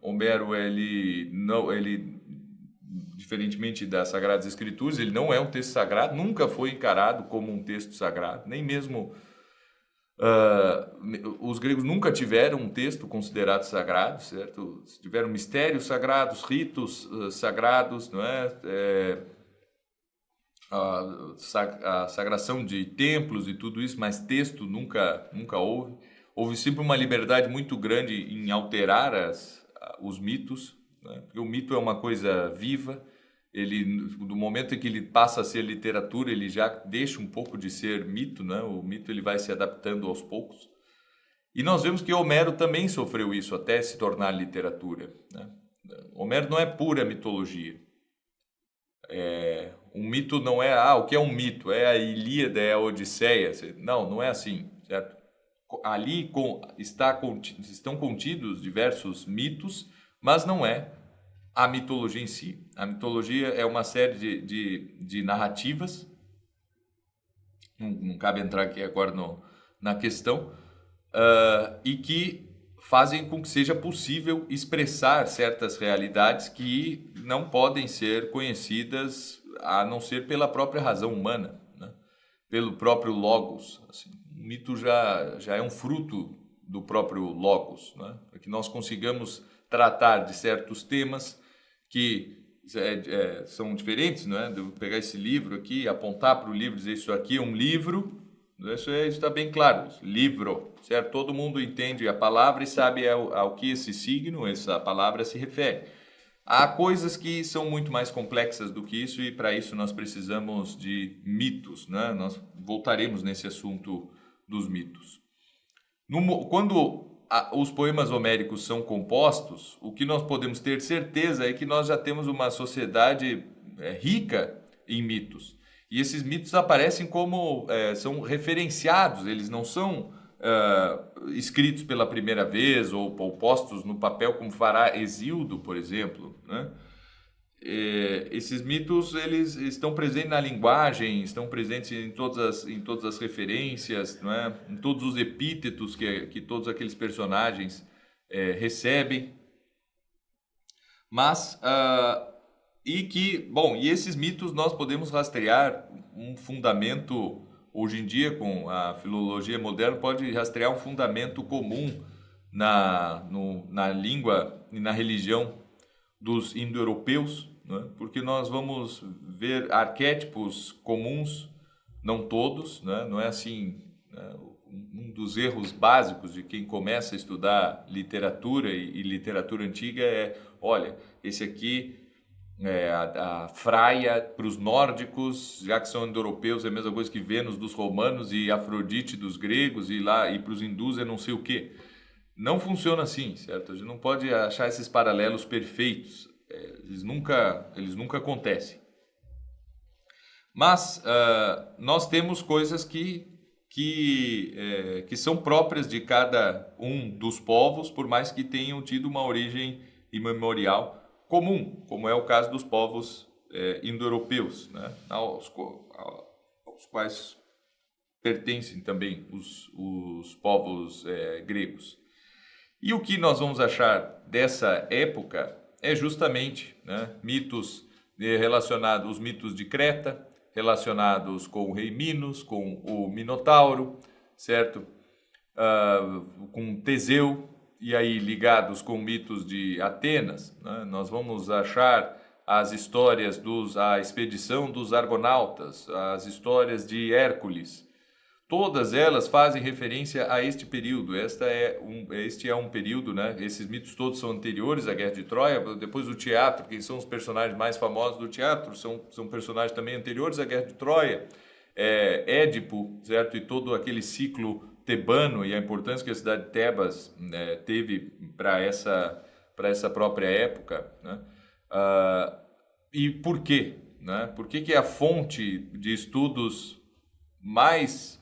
Homero, ele, diferentemente das Sagradas Escrituras, ele não é um texto sagrado, nunca foi encarado como um texto sagrado, nem mesmo os gregos nunca tiveram um texto considerado sagrado, certo? Tiveram mistérios sagrados, ritos sagrados, não é? A sagração de templos e tudo isso, mas texto nunca houve. Houve sempre uma liberdade muito grande em alterar os mitos, né? Porque o mito é uma coisa viva. Do momento em que ele passa a ser literatura, ele já deixa um pouco de ser mito, né? O mito ele vai se adaptando aos poucos. E nós vemos que Homero também sofreu isso até se tornar literatura, né? Homero não é pura mitologia. Um mito não é... o que é um mito? É a Ilíada, é a Odisseia? Não é assim, certo? Ali estão contidos diversos mitos, mas não é a mitologia em si. A mitologia é uma série de narrativas, não cabe entrar aqui agora na questão, e que fazem com que seja possível expressar certas realidades que não podem ser conhecidas a não ser pela própria razão humana, né? Pelo próprio logos. Assim, o mito já é um fruto do próprio logos, né? Para que nós consigamos tratar de certos temas que são diferentes, não é? De eu pegar esse livro aqui, apontar para o livro e dizer isso aqui é um livro, isso está bem claro, livro, certo? Todo mundo entende a palavra e sabe ao que esse signo, essa palavra se refere. Há coisas que são muito mais complexas do que isso e para isso nós precisamos de mitos, né? Nós voltaremos nesse assunto dos mitos. Quando os poemas homéricos são compostos, o que nós podemos ter certeza é que nós já temos uma sociedade rica em mitos. E esses mitos aparecem como são referenciados, eles não são escritos pela primeira vez ou postos no papel como fará Hesíodo, por exemplo, né? Esses mitos eles estão presentes na linguagem, estão presentes em todas as referências, não é? Em todos os epítetos que todos aqueles personagens recebem. Mas e esses mitos nós podemos rastrear um fundamento hoje em dia com a filologia moderna, pode rastrear um fundamento comum na língua e na religião dos indo-europeus, né? Porque nós vamos ver arquétipos comuns, não todos, né? Não é assim, né? Um dos erros básicos de quem começa a estudar literatura e literatura antiga olha, esse aqui a Fraia para os nórdicos, já que são indo-europeus, é a mesma coisa que Vênus dos romanos e Afrodite dos gregos e para os hindus é não sei o quê. Não funciona assim, certo? A gente não pode achar esses paralelos perfeitos. Eles nunca acontecem. Mas nós temos coisas que são próprias de cada um dos povos, por mais que tenham tido uma origem imemorial comum, como é o caso dos povos indo-europeus, né? aos quais pertencem também os povos gregos. E o que nós vamos achar dessa época é justamente, né, mitos relacionados, os mitos de Creta, relacionados com o rei Minos, com o Minotauro, certo? Com Teseu, e aí ligados com mitos de Atenas, né? Nós vamos achar as histórias a expedição dos Argonautas, as histórias de Hércules. Todas elas fazem referência a este período. Este é um período, né? Esses mitos todos são anteriores à Guerra de Troia. Depois do teatro, quem são os personagens mais famosos do teatro? São personagens também anteriores à Guerra de Troia. Édipo, certo? E todo aquele ciclo tebano e a importância que a cidade de Tebas teve para essa própria época, né? E por quê? Né? Por que é a fonte de estudos mais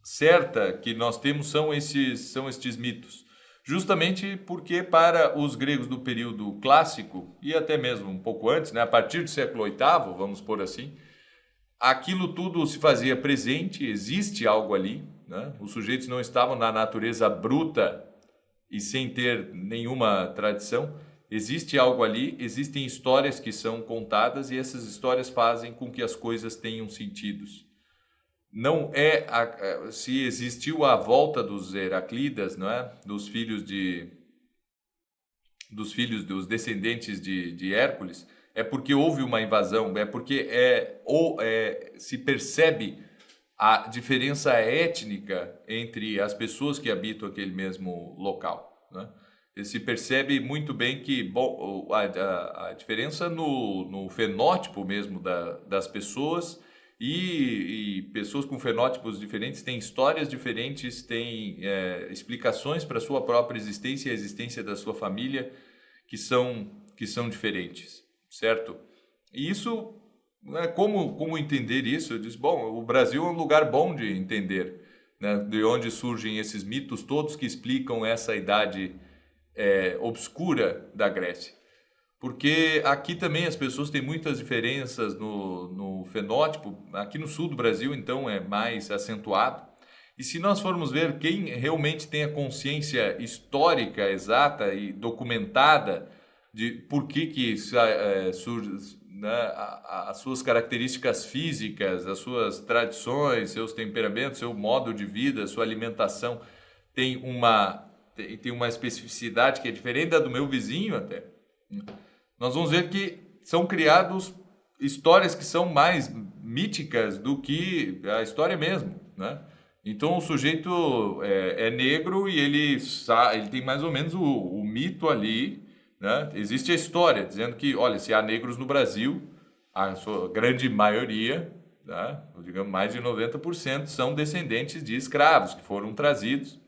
certa que nós temos são estes mitos? Justamente porque para os gregos do período clássico, e até mesmo um pouco antes, né? A partir do século VIII, vamos pôr assim, aquilo tudo se fazia presente, existe algo ali, né? Os sujeitos não estavam na natureza bruta e sem ter nenhuma tradição. Existe algo ali, existem histórias que são contadas e essas histórias fazem com que as coisas tenham sentidos. Não é se existiu a volta dos Heraclidas, não é? Dos descendentes de Hércules, é porque houve uma invasão, é porque se percebe a diferença étnica entre as pessoas que habitam aquele mesmo local, né? E se percebe muito bem que a diferença no fenótipo mesmo das pessoas e pessoas com fenótipos diferentes têm histórias diferentes, têm explicações para a sua própria existência e a existência da sua família que são diferentes, certo? E isso, como entender isso? Eu disse, bom, o Brasil é um lugar bom de entender, né, de onde surgem esses mitos todos que explicam essa idade obscura da Grécia. Porque aqui também as pessoas têm muitas diferenças no fenótipo. Aqui no sul do Brasil, então, é mais acentuado. E se nós formos ver quem realmente tem a consciência histórica exata e documentada de por que surge, né, as suas características físicas, as suas tradições, seus temperamentos, seu modo de vida, sua alimentação tem uma especificidade que é diferente da do meu vizinho até, nós vamos ver que são criados histórias que são mais míticas do que a história mesmo, né? Então o sujeito é negro e ele tem mais ou menos o mito ali, né? Existe a história dizendo que, olha, se há negros no Brasil, a sua grande maioria, né, digamos mais de 90%, são descendentes de escravos que foram trazidos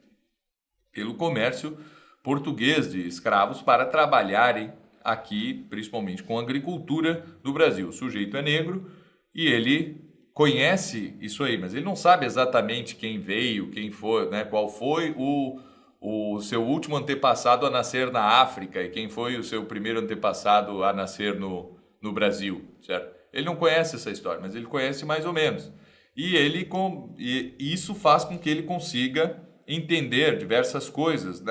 pelo comércio português de escravos para trabalharem aqui, principalmente com a agricultura do Brasil. O sujeito é negro e ele conhece isso aí, mas ele não sabe exatamente quem veio, quem foi, né, qual foi o seu último antepassado a nascer na África e quem foi o seu primeiro antepassado a nascer no Brasil, certo? Ele não conhece essa história, mas ele conhece mais ou menos. E isso faz com que ele consiga entender diversas coisas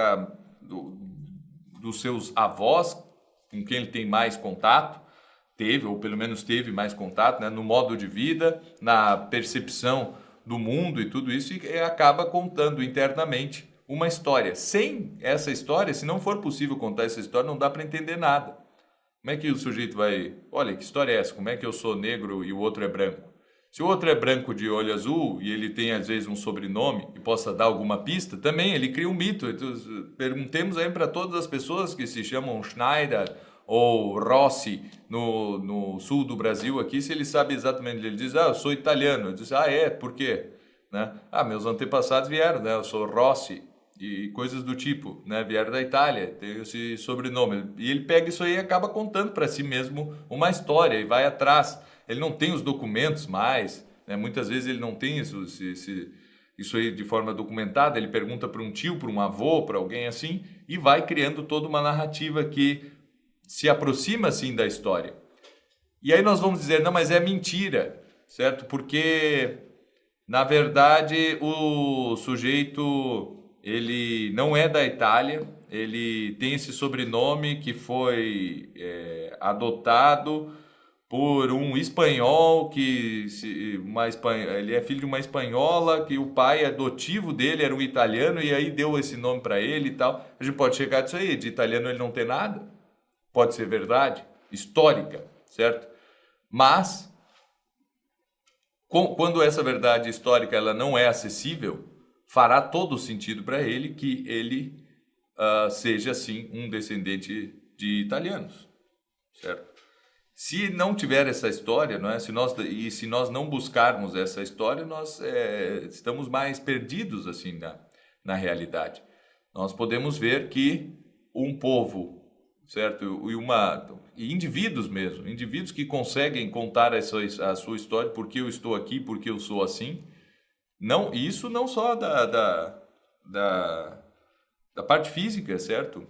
dos seus avós, com quem ele tem mais contato, ou pelo menos teve mais contato, né, no modo de vida, na percepção do mundo e tudo isso, e acaba contando internamente uma história. Sem essa história, se não for possível contar essa história, não dá para entender nada. Como é que o sujeito vai... Olha, que história é essa? Como é que eu sou negro e o outro é branco? Se o outro é branco de olho azul e ele tem, às vezes, um sobrenome e possa dar alguma pista, também ele cria um mito. Então, perguntemos aí para todas as pessoas que se chamam Schneider ou Rossi no sul do Brasil aqui, se ele sabe exatamente. Ele diz, eu sou italiano. Eu disse, por quê? Né? Meus antepassados vieram, né? Eu sou Rossi e coisas do tipo, né? Vieram da Itália, tem esse sobrenome. E ele pega isso aí e acaba contando para si mesmo uma história e vai atrás. Ele não tem os documentos mais, né? Muitas vezes ele não tem isso aí de forma documentada, ele pergunta para um tio, para um avô, para alguém assim, e vai criando toda uma narrativa que se aproxima assim da história. E aí nós vamos dizer, não, mas é mentira, certo? Porque, na verdade, o sujeito, ele não é da Itália, ele tem esse sobrenome que foi adotado por um espanhol ele é filho de uma espanhola, que o pai adotivo dele era um italiano e aí deu esse nome para ele e tal. A gente pode chegar disso aí, de italiano ele não tem nada. Pode ser verdade, histórica, certo? Mas, quando essa verdade histórica ela não é acessível, fará todo sentido para ele que ele seja, sim, um descendente de italianos, certo? Se não tiver essa história, não é? Se nós não buscarmos essa história, nós estamos mais perdidos assim na realidade. Nós podemos ver que um povo, certo? E indivíduos mesmo, indivíduos que conseguem contar a sua história, por que eu estou aqui, por que eu sou assim. Não, isso não só da parte física, certo?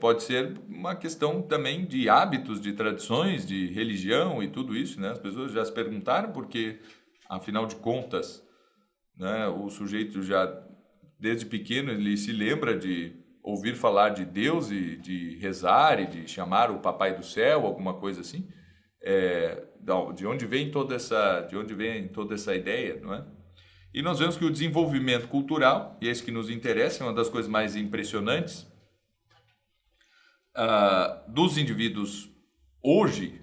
Pode ser uma questão também de hábitos, de tradições, de religião e tudo isso, né? As pessoas já se perguntaram porque, afinal de contas, né, o sujeito já, desde pequeno, ele se lembra de ouvir falar de Deus e de rezar e de chamar o Papai do Céu, alguma coisa assim. De onde vem toda essa ideia, não é? E nós vemos que o desenvolvimento cultural, e é isso que nos interessa, é uma das coisas mais impressionantes dos indivíduos hoje,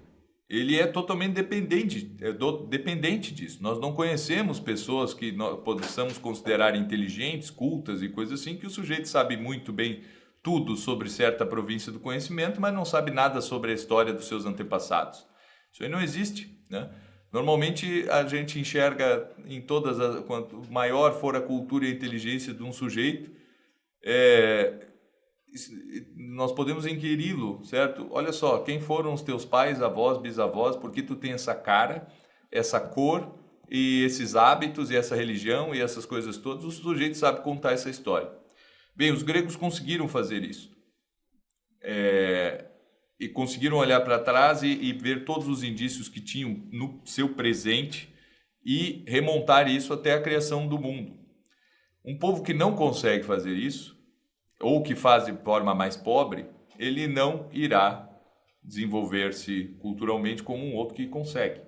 ele é totalmente dependente disso. Nós não conhecemos pessoas que nós possamos considerar inteligentes, cultas e coisas assim, que o sujeito sabe muito bem tudo sobre certa província do conhecimento, mas não sabe nada sobre a história dos seus antepassados. Isso aí não existe, né? Normalmente a gente enxerga em quanto maior for a cultura e a inteligência de um sujeito, nós podemos inquiri-lo, certo? Olha só, quem foram os teus pais, avós, bisavós, por que tu tem essa cara, essa cor e esses hábitos e essa religião e essas coisas todas? O sujeito sabe contar essa história. Bem, os gregos conseguiram fazer isso. E conseguiram olhar para trás e ver todos os indícios que tinham no seu presente e remontar isso até a criação do mundo. Um povo que não consegue fazer isso, ou que faz de forma mais pobre, ele não irá desenvolver-se culturalmente como um outro que consegue.